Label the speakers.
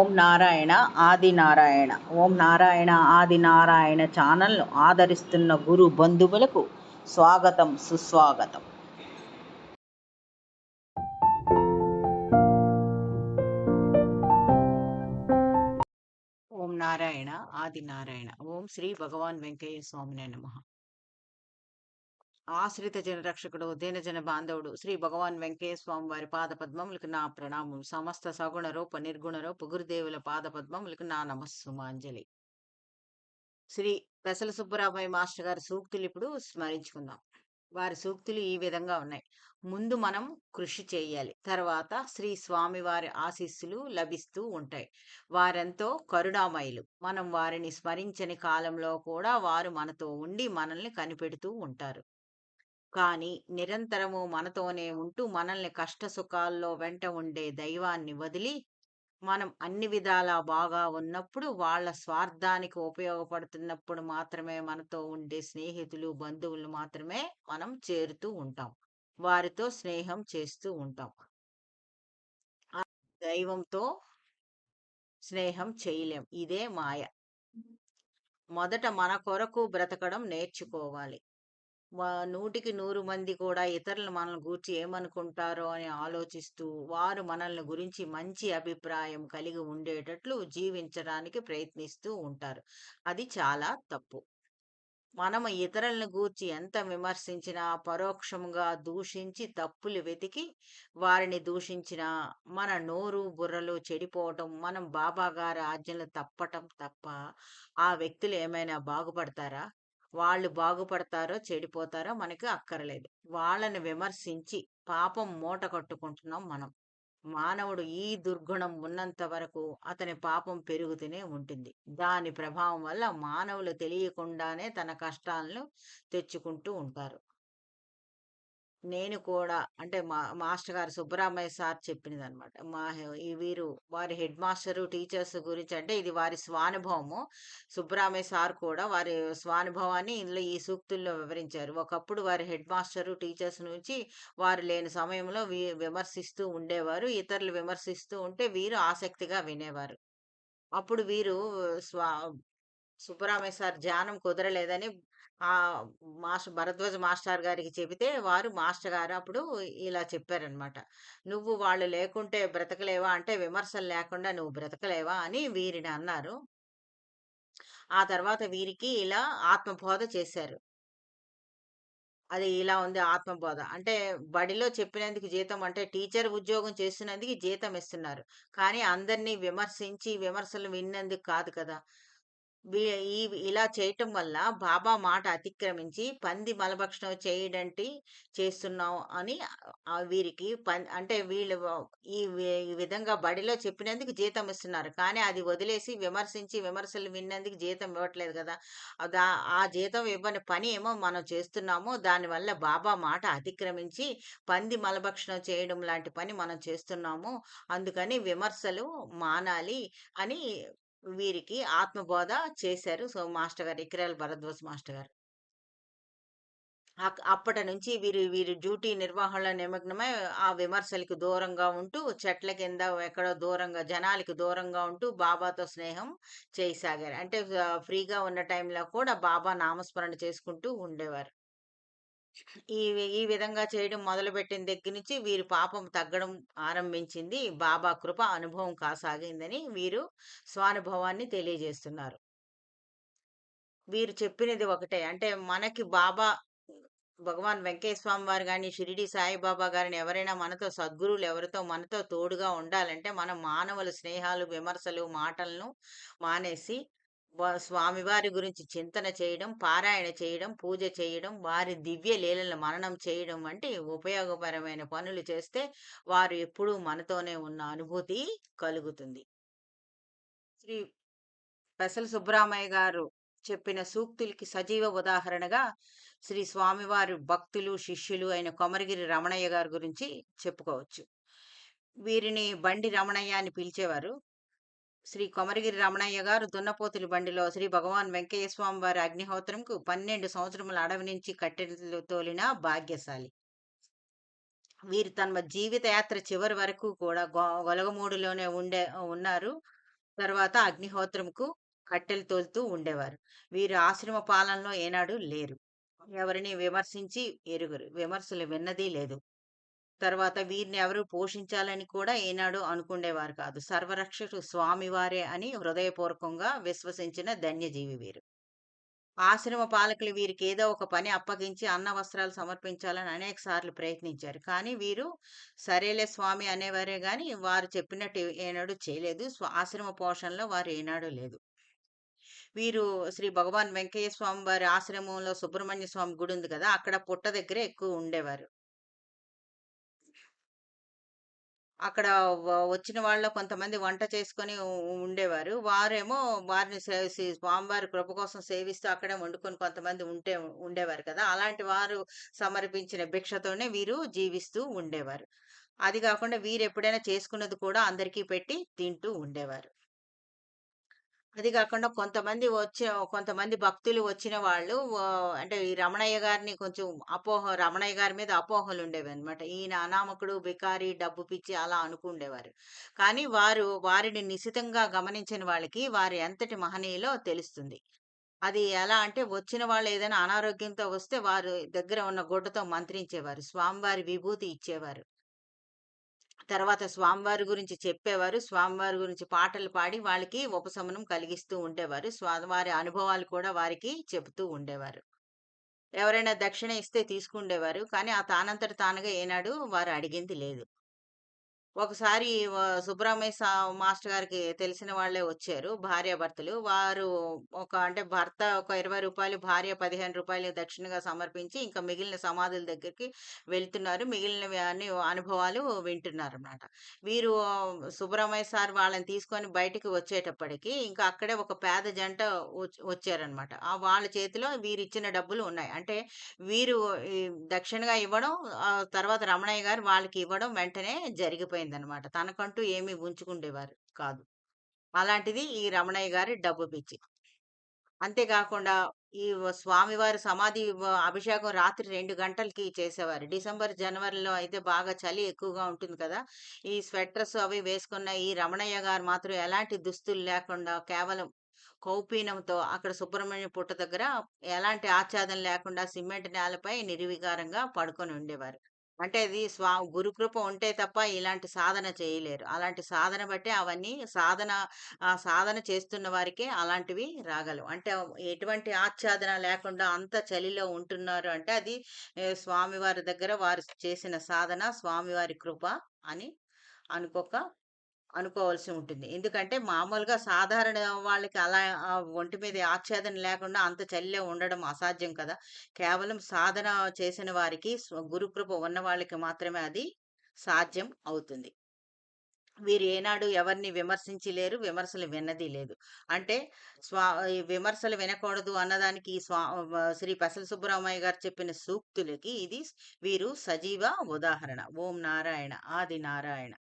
Speaker 1: ఓం నారాయణ ఆది నారాయణ. ఓం నారాయణ ఆది నారాయణ ఛానల్ను ఆదరిస్తున్న గురు బంధువులకు స్వాగతం, సుస్వాగతం. ఓం నారాయణ ఆది నారాయణ. ఓం శ్రీ భగవాన్ వెంకయ్య స్వామినే నమః. ఆశ్రిత జనరక్షకుడు, దీనజన బాంధవుడు శ్రీ భగవాన్ వెంకయ్య స్వామి వారి పాద పద్మములకు నా ప్రణామం. సమస్త సగుణ రూప నిర్గుణ రూప గురుదేవుల పాద పద్మములకు నా నమస్సుమాంజలి. శ్రీ పెసల సుబ్బరామయ్య మాస్టర్ గారి సూక్తులు ఇప్పుడు స్మరించుకుందాం. వారి సూక్తులు ఈ విధంగా ఉన్నాయి. ముందు మనం కృషి చేయాలి, తర్వాత శ్రీ స్వామి వారి ఆశీస్సులు లభిస్తూ ఉంటాయి. వారెంతో కరుణామయులు. మనం వారిని స్మరించని కాలంలో కూడా వారు మనతో ఉండి మనల్ని కనిపెడుతూ ఉంటారు. కానీ నిరంతరము మనతోనే ఉంటూ మనల్ని కష్ట సుఖాల్లో వెంట ఉండే దైవాన్ని వదిలి మనం అన్ని విధాలా బాగా ఉన్నప్పుడు, వాళ్ళ స్వార్థానికి ఉపయోగపడుతున్నప్పుడు మాత్రమే మనతో ఉండే స్నేహితులు, బంధువులు మాత్రమే మనం చేరుతూ ఉంటాం. వారితో స్నేహం చేస్తూ ఉంటాం. ఆ దైవంతో స్నేహం చేయలేం. ఇదే మాయ. మొదట మన కొరకు బ్రతకడం నేర్చుకోవాలి. 100కి 100 మంది కూడా ఇతరులు మనల్ని గూర్చి ఏమనుకుంటారో అని ఆలోచిస్తూ, వారు మనల్ని గురించి మంచి అభిప్రాయం కలిగి ఉండేటట్లు జీవించడానికి ప్రయత్నిస్తూ ఉంటారు. అది చాలా తప్పు. మనము ఇతరులను గూర్చి ఎంత విమర్శించినా, పరోక్షంగా దూషించి తప్పులు వెతికి వారిని దూషించినా, మన నోరు బుర్రలు చెడిపోవటం, మనం బాబా గారి ఆజ్ఞలు తప్పటం తప్ప ఆ వ్యక్తులు ఏమైనా బాగుపడతారా? వాళ్ళు బాగుపడతారో చెడిపోతారో మనకు అక్కరలేదు. వాళ్ళని విమర్శించి పాపం మూట కట్టుకుంటున్నాం మనం. మానవుడు ఈ దుర్గుణం ఉన్నంత వరకు అతని పాపం పెరుగుతూనే ఉంటుంది. దాని ప్రభావం వల్ల మానవులు తెలియకుండానే తన కష్టాలను తెచ్చుకుంటూ ఉంటారు. నేను కూడా అంటే మాస్టర్ గారు సుబ్బరామయ్య సార్ చెప్పినదనమాట. వీరు వారి హెడ్ మాస్టరు, టీచర్స్ గురించి అంటే ఇది వారి స్వానుభవము. సుబ్బరామయ్య సార్ కూడా వారి స్వానుభవాన్ని ఇందులో ఈ సూక్తుల్లో వివరించారు. ఒకప్పుడు వారి హెడ్ మాస్టరు, టీచర్స్ నుంచి వారు లేని సమయంలో విమర్శిస్తూ ఉండేవారు. ఇతరులు విమర్శిస్తూ ఉంటే వీరు ఆసక్తిగా వినేవారు. అప్పుడు వీరు స్వా సుబ్బరామయ్య సార్ ధ్యానం కుదరలేదని భరద్వాజ మాస్టర్ గారికి చెబితే, వారు మాస్టర్ గారు అప్పుడు ఇలా చెప్పారనమాట. "నువ్వు వాళ్ళు లేకుంటే బ్రతకలేవా? అంటే విమర్శలు లేకుండా నువ్వు బ్రతకలేవా?" అని వీరిని అన్నారు. ఆ తర్వాత వీరికి ఇలా ఆత్మబోధ చేశారు. అది ఇలా ఉంది ఆత్మబోధ. అంటే బడిలో చెప్పినందుకు జీతం, అంటే టీచర్ ఉద్యోగం చేస్తున్నందుకు జీతం ఇస్తున్నారు. కానీ అందరిని విమర్శించి విమర్శలు విన్నందుకు కాదు కదా! వీ ఈ ఇలా చేయటం వల్ల బాబా మాట అతిక్రమించి పంది మలభక్షణం చేయడంటి చేస్తున్నాం అని వీరికి అంటే వీళ్ళు ఈ విధంగా బడిలో చెప్పినందుకు జీతం ఇస్తున్నారు. కానీ అది వదిలేసి విమర్శించి విమర్శలు విన్నందుకు జీతం ఇవ్వట్లేదు కదా! దా ఆ జీతం ఇవ్వని పని ఏమో మనం చేస్తున్నాము. దానివల్ల బాబా మాట అతిక్రమించి పంది మలభక్షణం చేయడం లాంటి పని మనం చేస్తున్నాము. అందుకని విమర్శలు మానాలి అని వీరికి ఆత్మబోధ చేశారు. సో, మాస్టర్ గారు ఇక్రాల భరద్వాజ్ మాస్టర్ గారు. అప్పటి నుంచి వీరి డ్యూటీ నిర్వహణలో నిమగ్నమై ఆ విమర్శలకు దూరంగా ఉంటూ, చెట్ల కింద ఎక్కడో దూరంగా జనాలకి దూరంగా ఉంటూ బాబాతో స్నేహం చేయసాగారు. అంటే ఫ్రీగా ఉన్న టైంలో కూడా బాబా నామస్మరణ చేసుకుంటూ ఉండేవారు. ఈ విధంగా చేయడం మొదలుపెట్టిన దగ్గర నుంచి వీరి పాపం తగ్గడం ఆరంభించింది. బాబా కృప అనుభవం కాసాగిందని వీరు స్వానుభవాన్ని తెలియజేస్తున్నారు. వీరు చెప్పినది ఒకటే. అంటే మనకి బాబా భగవాన్ వెంకయ్య స్వామి వారు గాని, షిరిడి సాయిబాబా గారిని ఎవరైనా మనతో సద్గురువులు ఎవరితో మనతో తోడుగా ఉండాలంటే, మనం మానవుల స్నేహాలు, విమర్శలు, మాటలను మానేసి స్వామివారి గురించి చింతన చేయడం, పారాయణ చేయడం, పూజ చేయడం, వారి దివ్య లీలలను మననం చేయడం వంటి ఉపయోగకరమైన పనులు చేస్తే, వారు ఎప్పుడూ మనతోనే ఉన్న అనుభూతి కలుగుతుంది. శ్రీ పెసల సుబ్బరామయ్య గారు చెప్పిన సూక్తులకి సజీవ ఉదాహరణగా శ్రీ స్వామివారి భక్తులు, శిష్యులు అయిన కొమరగిరి రమణయ్య గారి గురించి చెప్పుకోవచ్చు. వీరిని బండి రమణయ్య అని పిలిచేవారు. శ్రీ కొమరగిరి రమణయ్య గారు దున్నపోతుల బండిలో శ్రీ భగవాన్ వెంకయ్య స్వామి వారి అగ్నిహోత్రంకు 12 సంవత్సరముల అడవి నుంచి కట్టెలు తోలిన భాగ్యశాలి. వీరు తమ జీవిత యాత్ర చివరి వరకు కూడా గొలగమూడిలోనే ఉన్నారు. తర్వాత అగ్నిహోత్రంకు కట్టెలు తోలుతూ ఉండేవారు. వీరు ఆశ్రమ పాలనలో ఏనాడు లేరు. ఎవరిని విమర్శించి ఎరుగరు. విమర్శలు విన్నది లేదు. తర్వాత వీరిని ఎవరు పోషించాలని కూడా ఏనాడు అనుకుండేవారు కాదు. సర్వరక్షకుడు స్వామివారే అని హృదయపూర్వకంగా విశ్వసించిన ధన్యజీవి వీరు. ఆశ్రమ పాలకులు వీరికేదో ఒక పని అప్పగించి అన్న వస్త్రాలు సమర్పించాలని అనేక సార్లు ప్రయత్నించారు. కానీ వీరు సరేలే స్వామి అనేవారే గాని వారు చెప్పినట్టు ఏనాడు చేయలేదు. ఆశ్రమ పోషణలో వారు ఏనాడు లేదు. వీరు శ్రీ భగవాన్ వెంకయ్య స్వామి వారి ఆశ్రమంలో సుబ్రహ్మణ్య స్వామి గుడి ఉంది కదా! అక్కడ పుట్ట దగ్గరే ఎక్కువ ఉండేవారు. అక్కడ వచ్చిన వాళ్ళలో కొంతమంది వంట చేసుకొని ఉండేవారు. వారేమో వారిని స్వామివారి కృప కోసం సేవిస్తూ అక్కడే వండుకొని కొంతమంది ఉండేవారు కదా! అలాంటి వారు సమర్పించిన భిక్షతోనే వీరు జీవిస్తూ ఉండేవారు. అది గాకుండా వీరెప్పుడైనా చేసుకున్నది కూడా అందరికీ పెట్టి తింటూ ఉండేవారు. అది గాకుండా కొంతమంది భక్తులు వచ్చిన వాళ్ళు అంటే ఈ రమణయ్య గారిని కొంచెం రమణయ్య గారి మీద అపోహలుండేవన్నమాట. ఈయన అనామకుడు, బికారి, డబ్బు పిచ్చి అలా అనుకుండేవారు. కానీ వారిని నిశితంగా గమనించిన వాళ్ళకి వారు ఎంతటి మహనీయులో తెలుస్తుంది. అది ఎలా అంటే వచ్చిన వాళ్ళు ఏదైనా అనారోగ్యంతో వస్తే వారు దగ్గర ఉన్న గుడ్డతో మంత్రించేవారు. స్వామివారి విభూతి ఇచ్చేవారు. తర్వాత స్వామివారి గురించి చెప్పేవారు. స్వామివారి గురించి పాటలు పాడి వాళ్ళకి ఉపశమనం కలిగిస్తూ ఉండేవారు. స్వామివారి అనుభవాలు కూడా వారికి చెబుతూ ఉండేవారు. ఎవరైనా దక్షిణ ఇస్తే తీసుకుండేవారు. కానీ ఆ తానంతట తానుగా ఏనాడు వారు అడిగింది లేదు. ఒకసారి సుబ్బరామయ్య మాస్టర్ గారికి తెలిసిన వాళ్ళే వచ్చారు. భార్యాభర్తలు. వారు అంటే భర్త ఒక రూ. 20, భార్య రూ. 15 దక్షిణగా సమర్పించి, ఇంకా మిగిలిన సమాధుల దగ్గరికి వెళ్తున్నారు. మిగిలినవి అన్ని అనుభవాలు వింటున్నారన్నమాట. వీరు సుబ్బరామయ్య సార్ వాళ్ళని తీసుకొని బయటికి వచ్చేటప్పటికి, ఇంకా అక్కడే ఒక పేద జంట వచ్చారన్నమాట. వాళ్ళ చేతిలో వీరిచ్చిన డబ్బులు ఉన్నాయి. అంటే వీరు ఈ దక్షిణగా ఇవ్వడం, తర్వాత రమణయ్య గారు వాళ్ళకి ఇవ్వడం వెంటనే జరిగిపోయిందనమాట. తనకంటూ ఏమి ఉంచుకుండేవారు కాదు. అలాంటిది ఈ రమణయ్య గారి డబ్బు పిచ్చి. అంతేగాకుండా ఈ స్వామివారి సమాధి అభిషేకం రాత్రి 2 గంటలకి చేసేవారు. డిసెంబర్, జనవరిలో అయితే బాగా చలి ఎక్కువగా ఉంటుంది కదా! ఈ స్వెటర్స్ అవి వేసుకున్న ఈ రమణయ్య గారు మాత్రం ఎలాంటి దుస్తులు లేకుండా కేవలం కౌపీనంతో అక్కడ సుబ్రహ్మణ్య పుట్ట దగ్గర ఎలాంటి ఆచ్ఛాదన లేకుండా సిమెంట్ నేలపై నిర్వికారంగా పడుకొని ఉండేవారు. అంటే అది గురుకృప ఉంటే తప్ప ఇలాంటి సాధన చేయలేరు. అలాంటి సాధన బట్టే అవన్నీ సాధన చేస్తున్న వారికే అలాంటివి రాగలవు. అంటే ఎటువంటి ఆచ్ఛాదన లేకుండా అంత చలిలో ఉంటున్నారు అంటే అది స్వామివారి దగ్గర వారు చేసిన సాధన, స్వామివారి కృప అని అనుకోక అనుకోవాల్సి ఉంటుంది. ఎందుకంటే మామూలుగా సాధారణ వాళ్ళకి అలా ఒంటి మీద ఆచ్ఛాదన లేకుండా అంత చలిలో ఉండడం అసాధ్యం కదా! కేవలం సాధన చేసిన వారికి గురుకృప ఉన్న వాళ్ళకి మాత్రమే అది సాధ్యం అవుతుంది. వీరు ఏనాడు ఎవరిని విమర్శించి లేరు. విమర్శలు విన్నది లేదు. అంటే స్వా ఈ విమర్శలు వినకూడదు అన్నదానికి శ్రీ పెసల సుబ్బరామయ్య గారు చెప్పిన సూక్తులకి ఇది వీరు సజీవ ఉదాహరణ. ఓం నారాయణ. ఆది నారాయణ.